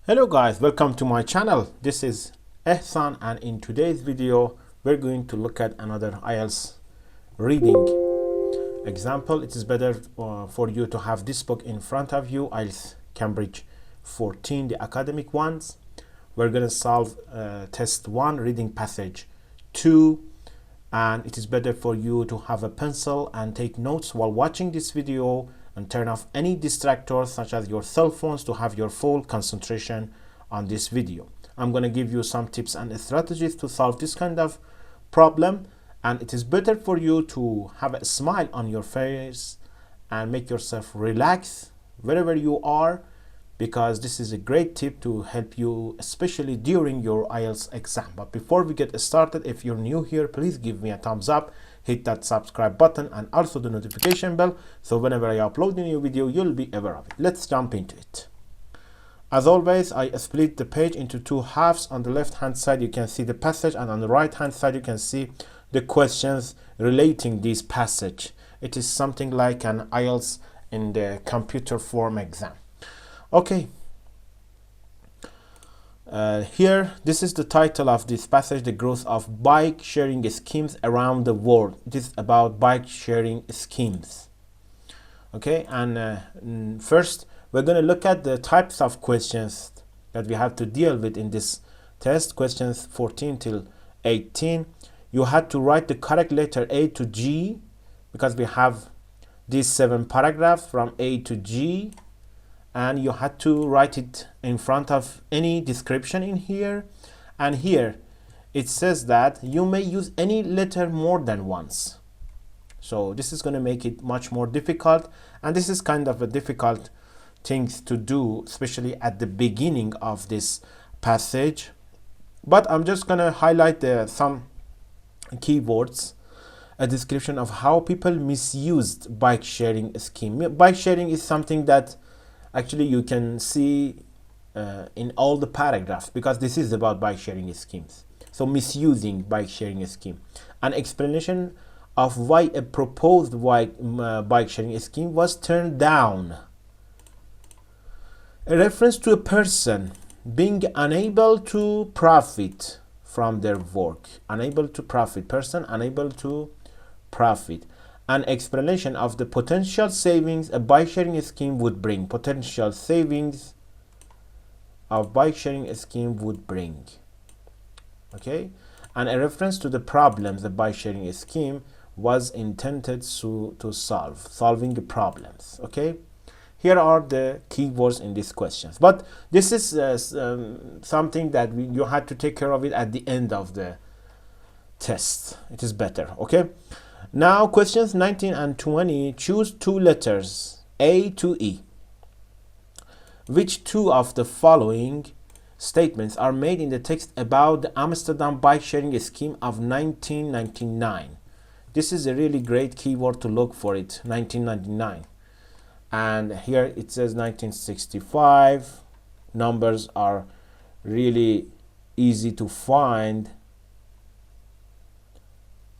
Hello guys, welcome to my channel. This is Ehsan, and in today's video we're going to look at another IELTS reading example. It is better for you to have this book in front of you, IELTS Cambridge 14, the academic ones. We're going to solve test 1, reading passage 2, and it is better for you to have a pencil and take notes while watching this video, and turn off any distractors such as your cell phones to have your full concentration on this video. I'm going to give you some tips and strategies to solve this kind of problem, and it is better for you to have a smile on your face and make yourself relax wherever you are, because this is a great tip to help you especially during your IELTS exam. But before we get started, if you're new here, please give me a thumbs up, hit that subscribe button and also the notification bell, so whenever I upload a new video you'll be aware of it. Let's jump into it. As always, I split the page into two halves. On the left hand side you can see the passage, and on the right hand side you can see the questions relating this passage. It is something like an IELTS in the computer form exam. Okay, here, this is the title of this passage, The Growth of Bike Sharing Schemes Around the World. It is about bike sharing schemes. Okay, and first we're going to look at the types of questions that we have to deal with in this test. Questions 14 till 18. You had to write the correct letter A to G, because we have these 7 paragraphs from A to G, and you had to write it in front of any description in here. And here it says that you may use any letter more than once, so this is going to make it much more difficult, and this is kind of a difficult thing to do, especially at the beginning of this passage. But I'm just going to highlight some keywords. A description of how people misused bike sharing scheme. Bike sharing is something that actually you can see in all the paragraphs, because this is about bike sharing schemes. So misusing bike sharing scheme. An explanation of why a proposed bike sharing scheme was turned down. A reference to a person being unable to profit from their work. Unable to profit. Person unable to profit. An explanation of the potential savings a bike sharing scheme would bring. Potential savings a bike sharing scheme would bring. Okay, and a reference to the problems the bike sharing scheme was intended to solve. Solving the problems. Okay, here are the keywords in these questions, but this is something that you had to take care of it at the end of the test. It is better. Okay. Now questions 19 and 20, choose 2 letters A to E. Which 2 of the following statements are made in the text about the Amsterdam bike sharing scheme of 1999? This is a really great keyword to look for it, 1999. And here it says 1965. Numbers are really easy to find,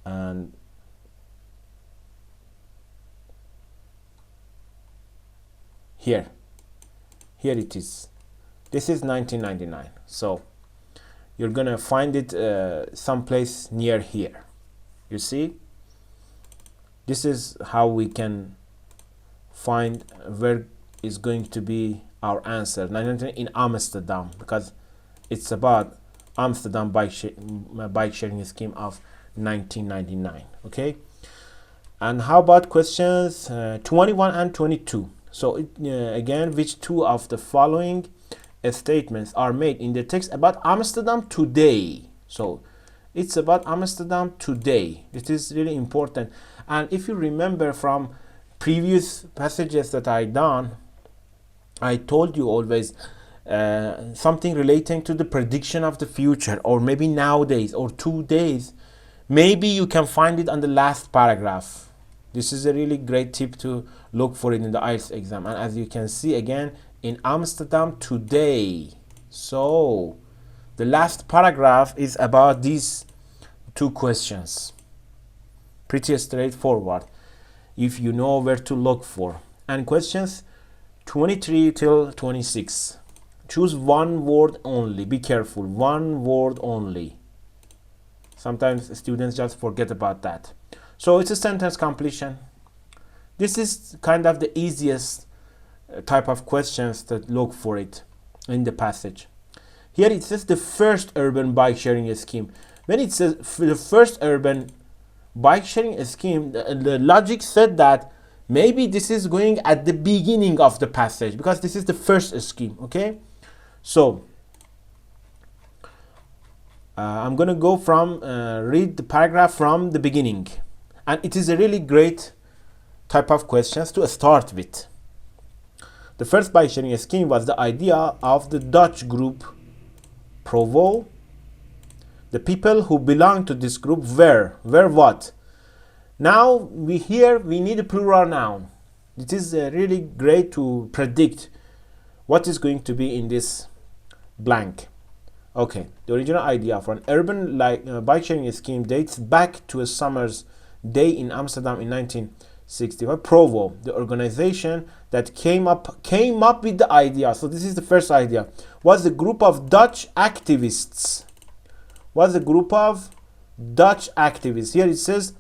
and here it is. This is 1999, so you're gonna find it someplace near here. You see, this is how we can find where is going to be our answer. 1999 in Amsterdam, because it's about Amsterdam bike sharing scheme of 1999. Okay, and how about questions 21 and 22? So again, which 2 of the following statements are made in the text about Amsterdam today? So it's about Amsterdam today. It is really important. And if you remember from previous passages that I done, I told you always something relating to the prediction of the future, or maybe nowadays or 2 days. Maybe you can find it on the last paragraph. This is a really great tip to look for it in the IELTS exam. And as you can see, again, in Amsterdam today. So the last paragraph is about these 2 questions. Pretty straightforward if you know where to look for. And questions 23 till 26. Choose one word only. Be careful. One word only. Sometimes students just forget about that. So it's a sentence completion. This is kind of the easiest type of questions to look for it in the passage. Here it says the first urban bike sharing scheme. When it says the first urban bike sharing scheme, the logic said that maybe this is going at the beginning of the passage because this is the first scheme. Okay, so I'm gonna go from read the paragraph from the beginning, and it is a really great type of questions to start with. The first bike sharing scheme was the idea of the Dutch group Provo. The people who belong to this group were what? Now we need a plural noun. It is really great to predict what is going to be in this blank. Okay, the original idea for an urban bike sharing scheme dates back to a summer's day in Amsterdam in 1965. Provo, the organization that came up with the idea. So this is the first idea. Was a group of Dutch activists. Here it says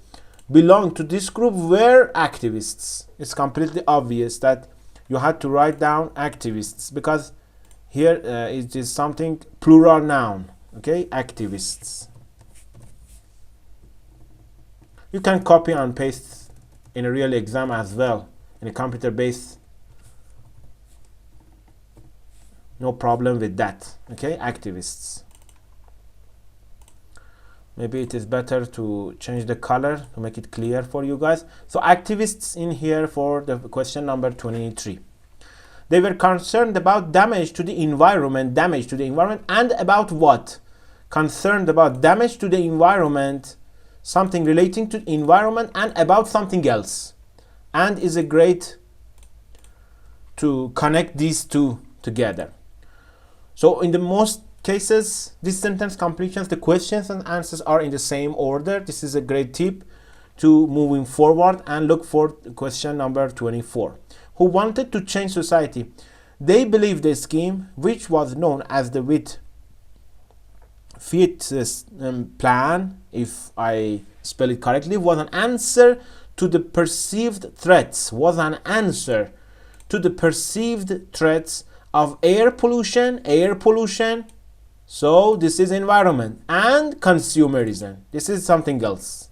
belong to this group were activists. It's completely obvious that you had to write down activists because here it is something plural noun. Okay, activists. You can copy and paste in a real exam as well, in a computer based. No problem with that. Okay, activists. Maybe it is better to change the color to make it clear for you guys. So activists in here for the question number 23. They were concerned about damage to the environment, and about what? Concerned about damage to the environment, something relating to environment, and about something else. And is a great to connect these two together. So in the most cases, this sentence completions, the questions and answers are in the same order. This is a great tip to moving forward, and look for question number 24. Who wanted to change society? They believed the scheme, which was known as the Fiat plan, if I spell it correctly, was an answer to the perceived threats. Of air pollution. So this is environment, and consumerism. This is something else.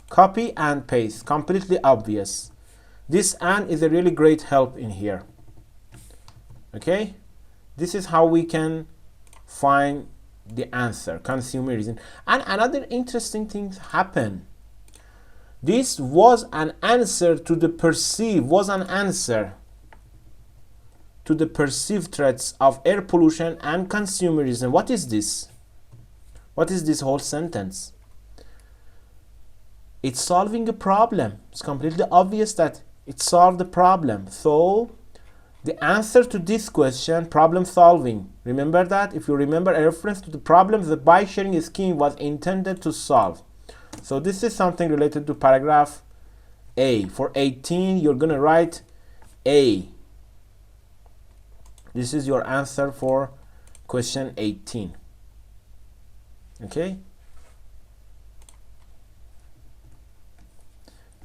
Copy and paste, completely obvious. This "and" is a really great help in here. Okay, this is how we can find the answer, consumerism. And another interesting thing happened. This was an answer to the perceived threats of air pollution and consumerism. What is this? What is this whole sentence? It's solving a problem. It's completely obvious that it solved the problem. So the answer to this question, problem solving. Remember that? If you remember, a reference to the problem the bike sharing scheme was intended to solve. So this is something related to paragraph A. For 18, you're going to write A. This is your answer for question 18. Okay?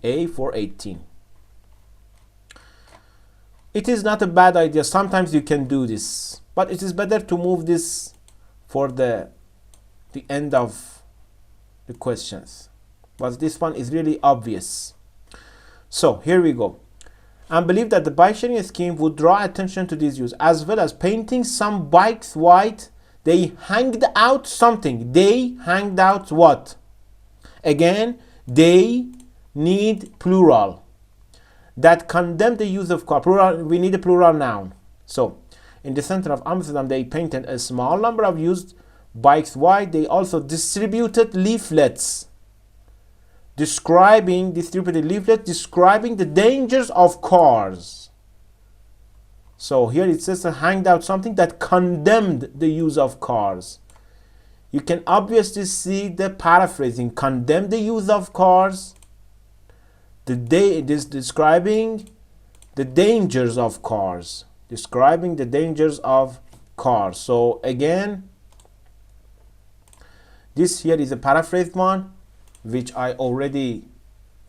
A for 18. It is not a bad idea. Sometimes you can do this, but it is better to move this for the end of the questions. But this one is really obvious. So here we go. And believe that the bike sharing scheme would draw attention to this use, as well as painting some bikes white. They hanged out something. They hanged out what? Again, they need plural. That condemn the use of car. Plural, we need a plural noun. So, in the center of Amsterdam, they painted a small number of used bikes white. They also distributed leaflets describing the dangers of cars. So here it says hanged out something that condemned the use of cars. You can obviously see the paraphrasing. Condemn the use of cars. Describing the dangers of cars. Describing the dangers of cars. So again, this here is a paraphrased one, which I already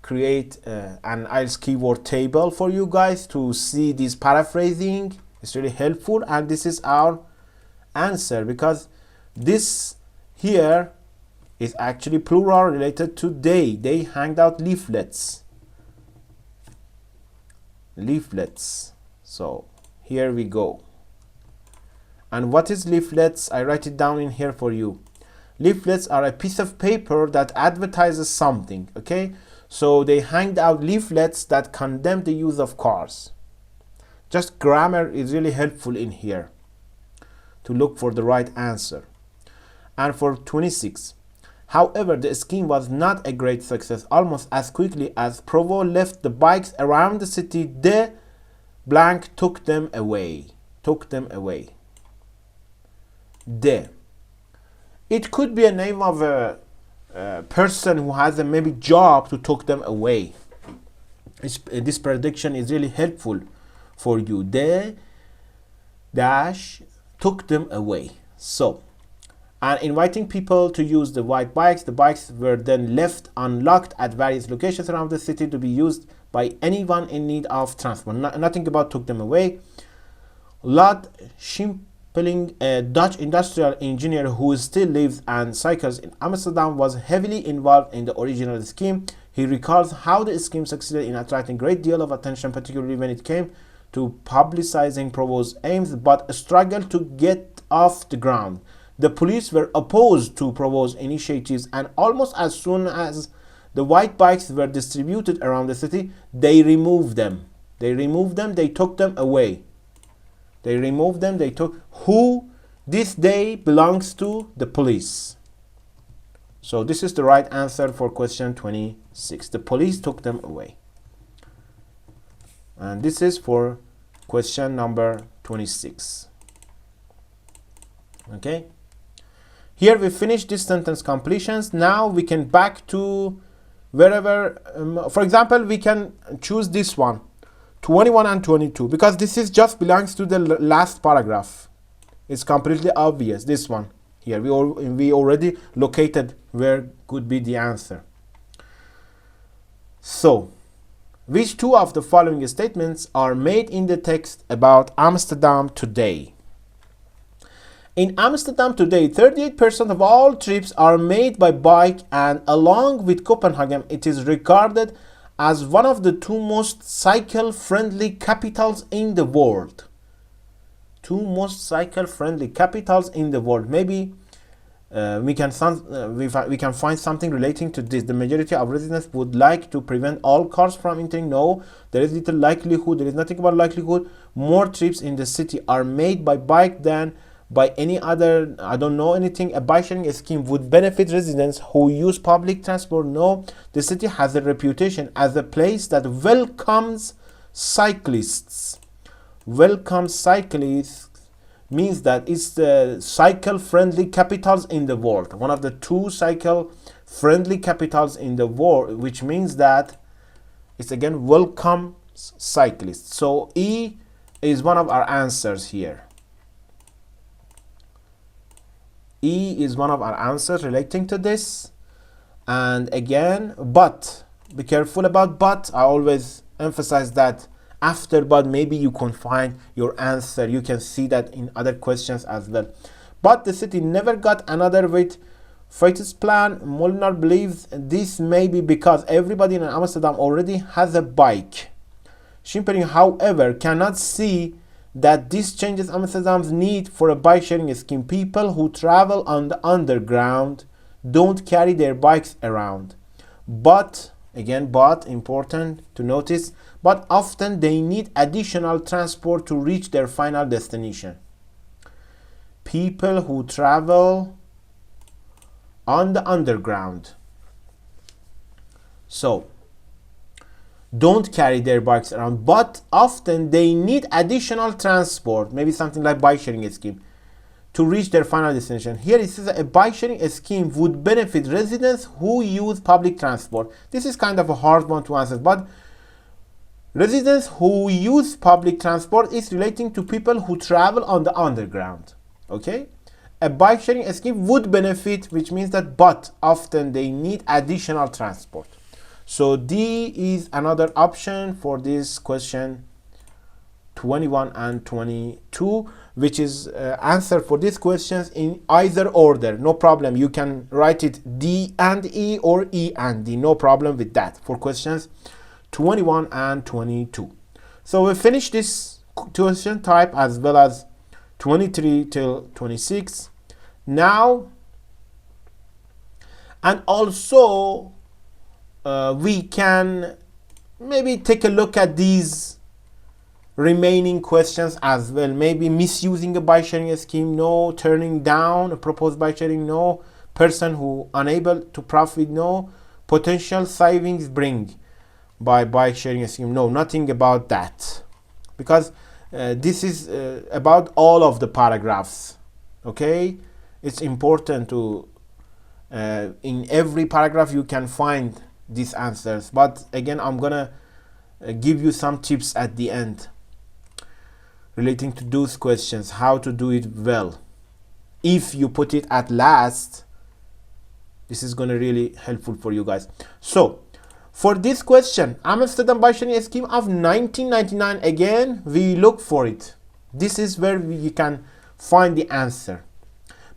create an IELTS keyword table for you guys to see this paraphrasing. It's really helpful, and this is our answer, because this here is actually plural related to they. They hanged out leaflets. So here we go. And what is leaflets? I write it down in here for you. Leaflets are a piece of paper that advertises something, okay? So they hanged out leaflets that condemn the use of cars. Just grammar is really helpful in here to look for the right answer. And for 26, however, the scheme was not a great success. Almost as quickly as Provo left the bikes around the city, the blank took them away. The. It could be a name of a person who has a maybe job to took them away. This prediction is really helpful for you. They dash took them away. So, and inviting people to use the white bikes. The bikes were then left unlocked at various locations around the city to be used by anyone in need of transport. Nothing about took them away. Lord Schimpeling, a Dutch industrial engineer who still lives and cycles in Amsterdam, was heavily involved in the original scheme. He recalls how the scheme succeeded in attracting a great deal of attention, particularly when it came to publicizing Provo's aims, but struggled to get off the ground. The police were opposed to Provo's initiatives, and almost as soon as the white bikes were distributed around the city, they removed them. They took them away. Who this day belongs to the police. So this is the right answer for question 26. The police took them away. And this is for question number 26. Okay. Here we finish this sentence completions. Now we can back to wherever, for example, we can choose this one, 21 and 22, because this is just belongs to the last paragraph. It's completely obvious. This one here, we already located where could be the answer. So, which two of the following statements are made in the text about Amsterdam today? In Amsterdam today, 38% of all trips are made by bike, and along with Copenhagen, it is regarded as one of the two most cycle-friendly capitals in the world. Maybe we can find something relating to this. The majority of residents would like to prevent all cars from entering. No, there is little likelihood. There is nothing about likelihood. More trips in the city are made by bike than by any other. I don't know anything. A bike sharing scheme would benefit residents who use public transport. No, the city has a reputation as a place that welcomes cyclists. Means that it's the cycle-friendly capitals in the world. One of the two cycle-friendly capitals in the world, which means that it's again welcome cyclists. So E is one of our answers here. E is one of our answers relating to this. And again, but. Be careful about but. I always emphasize that after but maybe you can find your answer. You can see that in other questions as well. But the city never got another with Freitas plan. Molnar believes this may be because everybody in Amsterdam already has a bike. Schimpeling, however, cannot see that this changes Amsterdam's need for a bike sharing scheme. People who travel on the underground don't carry their bikes around. But, again, but, important to notice, but often they need additional transport to reach their final destination. People who travel on the underground, so don't carry their bikes around, but often they need additional transport, maybe something like bike sharing scheme, to reach their final destination. Here it says a bike sharing scheme would benefit residents who use public transport. This is kind of a hard one to answer, but Residents who use public transport is relating to people who travel on the underground. Okay? A bike sharing scheme would benefit, which means that but often they need additional transport. So D is another option for this question 21 and 22, which is answer for these questions in either order. No problem. You can write it D and E or E and D. No problem with that for questions 21 and 22. So we finish this question type as well as 23 till 26. Now, and also we can maybe take a look at these remaining questions as well. Maybe misusing a bike sharing scheme, no. Turning down a proposed bike sharing, no. Person who unable to profit, no. Potential savings bring by bike sharing scheme, no. Nothing about that, because this is about all of the paragraphs. Okay, it's important to in every paragraph you can find these answers, but again I'm gonna give you some tips at the end relating to those questions, how to do it well. If you put it at last, this is gonna really helpful for you guys. So for this question, Amsterdam bike sharing scheme of 1999, again we look for it. This is where you can find the answer.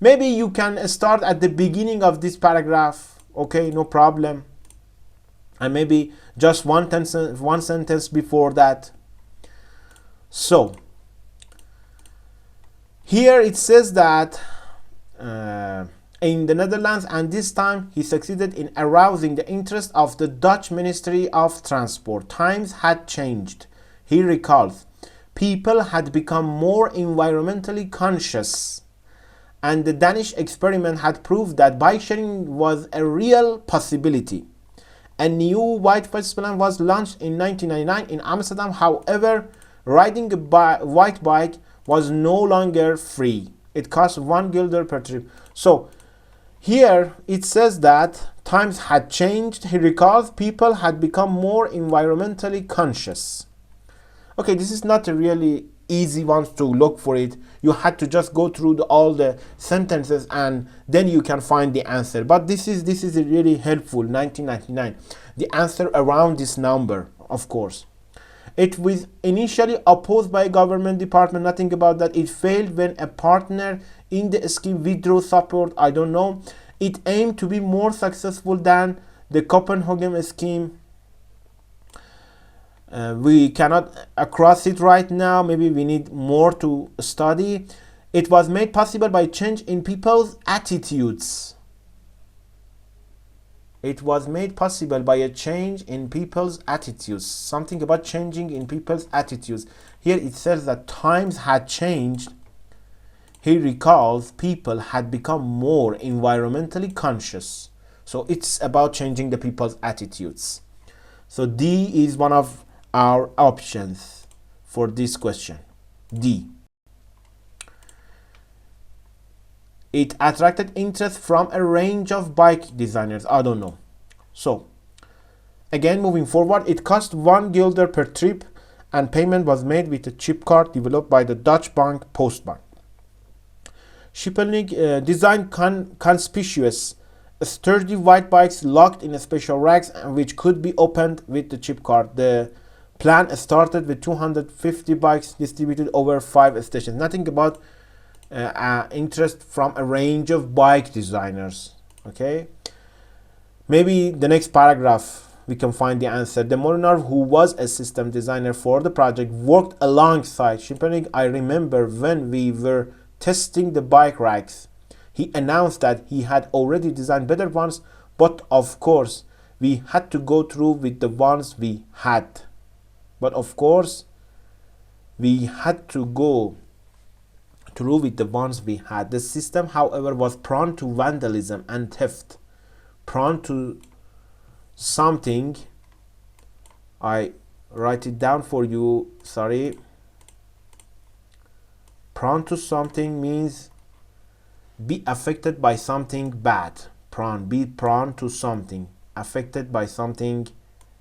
Maybe you can start at the beginning of this paragraph, okay, no problem, and maybe just one sentence before that. So here it says that in the Netherlands, and this time he succeeded in arousing the interest of the Dutch Ministry of Transport. Times had changed, he recalls. People had become more environmentally conscious, and the Danish experiment had proved that bike sharing was a real possibility. A new white plan was launched in 1999 in Amsterdam. However, riding a white bike was no longer free. It cost 1 guilder per trip. So here it says that times had changed. He recalls people had become more environmentally conscious. Okay, this is not a really easy one to look for it. You had to just go through all the sentences and then you can find the answer. But this is really helpful. 1999. The answer around this number, of course. It was initially opposed by a government department. Nothing about that. It failed when a partner in the scheme withdrew support. I don't know. It aimed to be more successful than the Copenhagen scheme. We cannot across it right now. Maybe we need more to study. It was made possible by change in people's attitudes. It was made possible by a change in people's attitudes. Something about changing in people's attitudes. Here it says that times had changed. He recalls people had become more environmentally conscious. So it's about changing the people's attitudes. So D is one of our options for this question. D. It attracted interest from a range of bike designers. I don't know. So again, moving forward, it cost 1 guilder per trip and payment was made with a chip card developed by the Dutch bank Postbank. Schipperling designed conspicuous sturdy white bikes locked in special racks which could be opened with the chip card. The plan started with 250 bikes distributed over 5 stations. Nothing about interest from a range of bike designers. Okay, maybe the next paragraph we can find the answer. The Molnar, who was a system designer for the project, worked alongside Schipperling. I remember when we were testing the bike racks, he announced that he had already designed better ones, but of course we had to go through with the ones we had. But of course we had to go through with the ones we had. The system, however, was prone to vandalism and theft. Prone to something, I write it down for you, sorry. Prone to something means be affected by something bad. Be prone to something, affected by something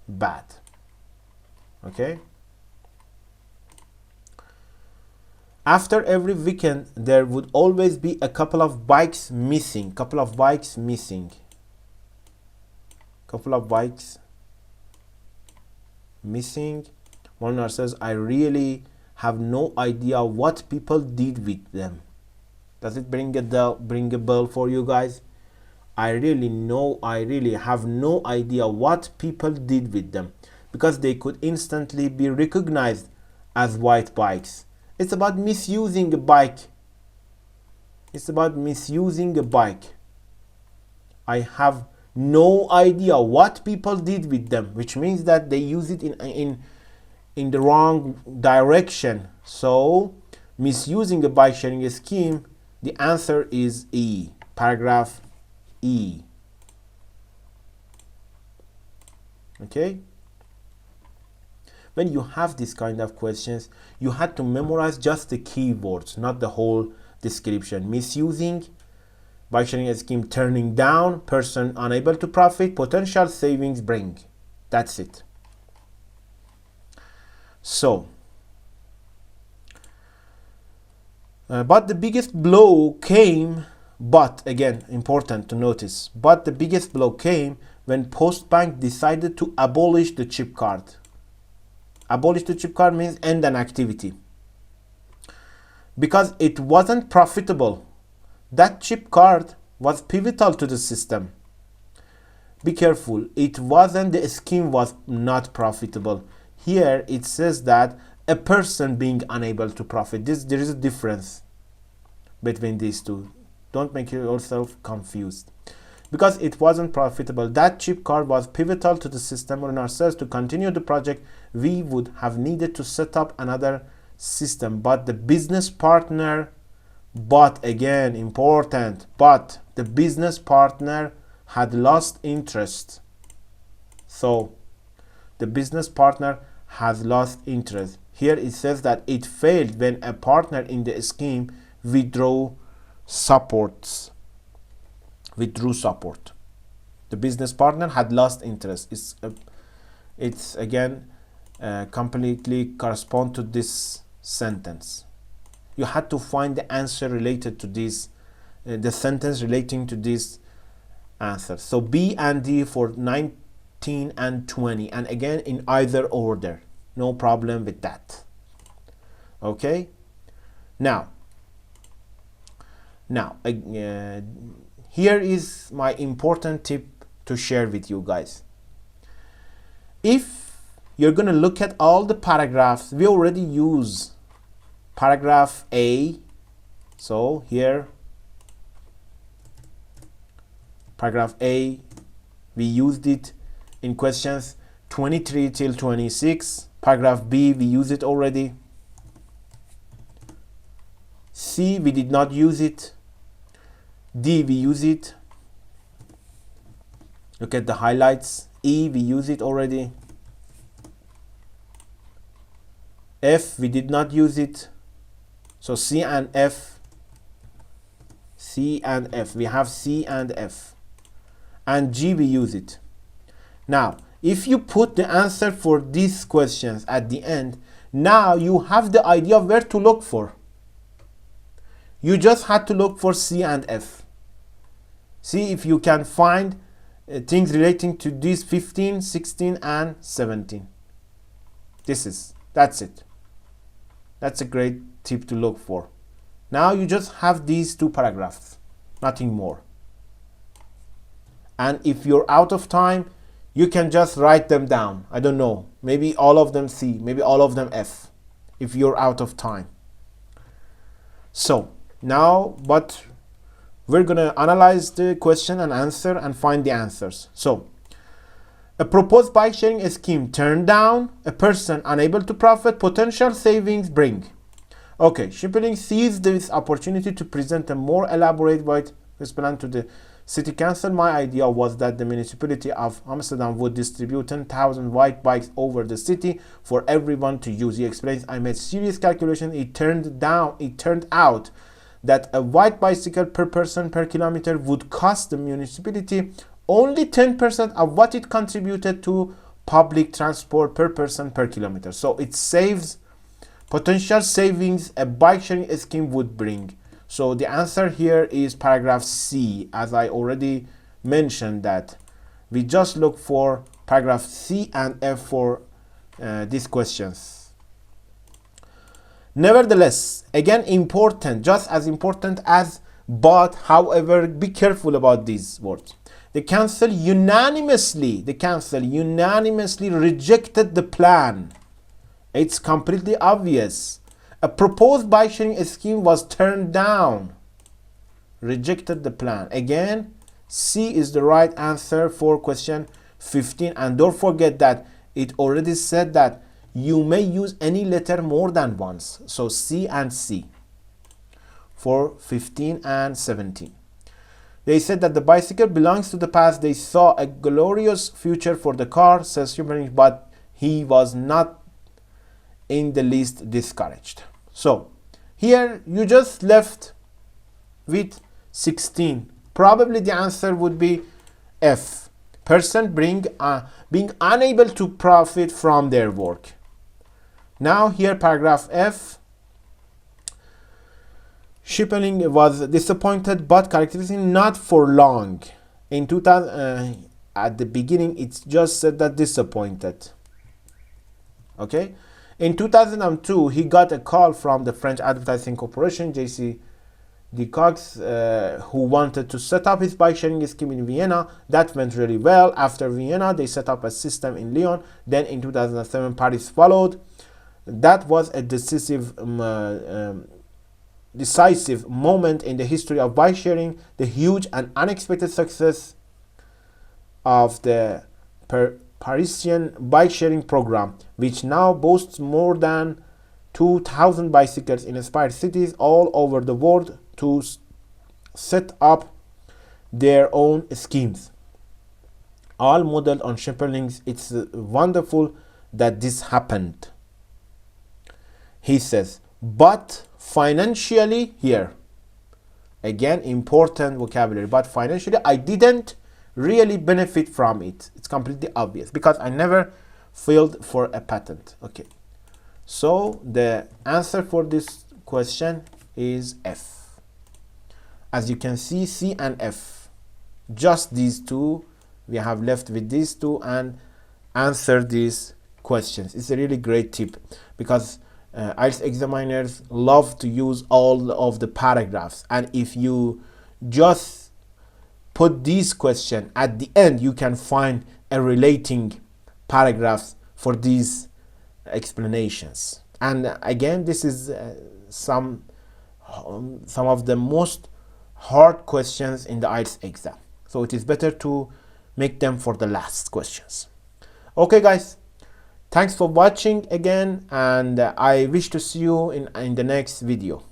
bad. Okay. After every weekend, there would always be a couple of bikes missing. Couple of bikes missing. Couple of bikes missing. One learner says, I really have no idea what people did with them. Does it bring a bell for you guys? I really have no idea what people did with them, because they could instantly be recognized as white bikes. It's about misusing a bike. It's about misusing a bike. I have no idea what people did with them, which means that they use it in the wrong direction. So misusing a bike sharing scheme, the answer is E, paragraph E. Okay. When you have this kind of questions, you had to memorize just the keywords, not the whole description. Misusing, bike sharing scheme turning down, person unable to profit, potential savings bring. That's it. So, but the biggest blow came, but again, important to notice, but the biggest blow came when Postbank decided to abolish the chip card. Abolish the chip card means end an activity, because it wasn't profitable. That chip card was pivotal to the system. Be careful, it wasn't, the scheme was not profitable. Here it says that a person being unable to profit. There is a difference between these two. Don't make yourself confused. Because it wasn't profitable, that chip card was pivotal to the system. On ourselves to continue the project, we would have needed to set up another system, but the business partner, but again important, but the business partner had lost interest. So the business partner has lost interest. Here it says that it failed when a partner in the scheme withdrew support. The business partner had lost interest. It's again completely correspond to this sentence. You had to find the answer related to this, the sentence relating to this answer. So B and D for 19 and 20, and again in either order. No problem with that. Okay. Now, here is my important tip to share with you guys. If you're going to look at all the paragraphs, we already use paragraph A. So here, paragraph A, we used it in questions 23 till 26. Paragraph B, we use it already. C, we did not use it. D, we use it. Look at the highlights. E, we use it already. F, we did not use it. So C and F. C and F. We have C and F. And G, we use it. Now, if you put the answer for these questions at the end, now you have the idea of where to look for. You just had to look for C and F. See if you can find things relating to these 15, 16, and 17. That's it. That's a great tip to look for. Now you just have these two paragraphs, nothing more. And if you're out of time, you can just write them down. I don't know, maybe all of them C, maybe all of them F, if you're out of time. So now, but we're going to analyze the question and answer and find the answers. So, a proposed bike sharing scheme turned down, a person unable to profit, potential savings bring. Okay, Shipping seized this opportunity to present a more elaborate white plan to the city council. My idea was that the municipality of Amsterdam would distribute 10,000 white bikes over the city for everyone to use. He explains, I made serious calculation. It turned out that a white bicycle per person per kilometer would cost the municipality only 10% of what it contributed to public transport per person per kilometer. So it saves potential savings a bike sharing scheme would bring. So the answer here is paragraph C. As I already mentioned, that we just look for paragraph C and F for these questions. Nevertheless, again important, just as important as but, however, be careful about these words. The council unanimously rejected the plan. It's completely obvious. A proposed bike sharing scheme was turned down. Rejected the plan. Again, C is the right answer for question 15. And don't forget that it already said that you may use any letter more than once. So C and C for 15 and 17. They said that the bicycle belongs to the past. They saw a glorious future for the car, says Schipperling, but he was not in the least discouraged. So here you just left with 16. Probably the answer would be F. Person being unable to profit from their work. Now here paragraph F. Schipperling was disappointed but characteristic not for long. In 2000, at the beginning it just said that disappointed. Okay. In 2002, he got a call from the French Advertising Corporation, JC Decox, who wanted to set up his bike sharing scheme in Vienna. That went really well. After Vienna, they set up a system in Lyon. Then in 2007, Paris followed. That was a decisive moment in the history of bike sharing. The huge and unexpected success of the Parisian bike sharing program, which now boasts more than 2,000 bicycles in inspired cities all over the world to set up their own schemes, all modeled on Schipperling's. It's wonderful that this happened. He says, but financially, here again important vocabulary, but financially I didn't really benefit from it. It's completely obvious because I never filed for a patent. Okay, so the answer for this question is F. As you can see, C and F, just these two, we have left with these two and answer these questions. It's a really great tip because IELTS examiners love to use all of the paragraphs, and if you just put these questions at the end, you can find a relating paragraphs for these explanations. And again, this is some of the most hard questions in the IELTS exam, so it is better to make them for the last questions. Okay guys, thanks for watching again, and I wish to see you in the next video.